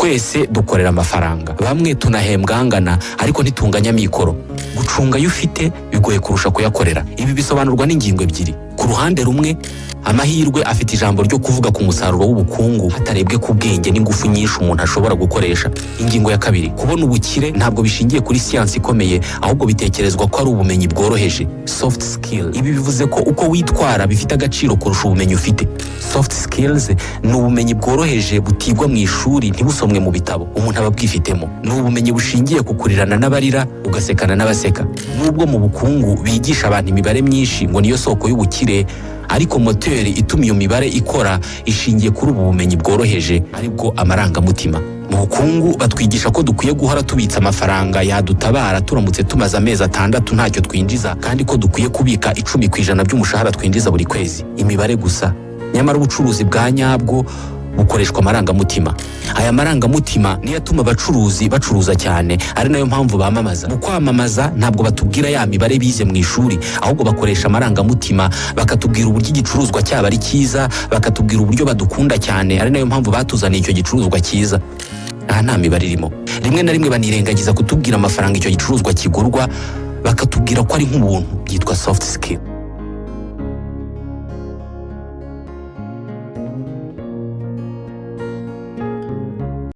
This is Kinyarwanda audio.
twese dukorera amafaranga, bamwe tunahembwa angana ariko ntitunganya mikoro. Gucunga yo ufite bigoye kurusha kuyakorera. Ibi bisobanurwa n'ingingo ebyiri. Ku ruhande rumwe, amahirwe afite ijambo ryo kuvuga ku musaruro w'ubukungu hatarebwe ku bwenge n'ingufu nyinshi umuntu ashobora gukoresha. Ingingo ya kabiri, kubona ubukire ntabwo bishingiye kuri siyansi ikomeye, ahubwo bitekerezwa ko ari ubumenyi bworoheje, soft skill. Ibi bivuze ko uko witwara bifite agaciro kurusha ubumenyi ufite. Soft skills ni ubumenyi bworoheje butigwa mu ishuri, ntibusomwe mu bitabo, umuntu aba bwifitemo. Ni ubumenyi bushingiye ku kurirana n'abarira, ugasekana n'abaseka. Nubwo mu bukungu bigisha abantu imibare myinshi ngo niyo soko y'ubukire, ariko moteri ituma iyo mibare ikora ishingiye kuri ubu bumenyi bworoheje, aribwo amarangamutima. Mu bukungu batwigisha ko dukwiye guhora tubitsa amafaranga yadutabara turamutse tumaze amezi 6 ntacyo twinjiza, kandi ko dukwiye kubika 10% by'umushahara twinjiza buri kwezi. Imibare gusa. Nyamara ubucuruzi bwa nyabwo bukoreshwa amarangamutima. Aya marangamutima niyo atuma abacuruzi bacuruza cyane, ari nayo mpamvu bamamaza. Mu kwamamaza ntabwo batubwira ya mibare bize mu ishuri, ahubwo bakoresha amarangamutima, bakatubwira uburyo igicuruzwa cyaba ari cyiza, bakatubwira uburyo badukunda cyane, ari nayo mpamvu batuzaniye icyo gicuruzwa cyiza. Aha nta mibare irimo. Rimwe na rimwe banirengagiza kutubwira amafaranga icyo gicuruzwa kigurwa, bakatubwira ko ari nk'ubuntu, byitwa soft skill.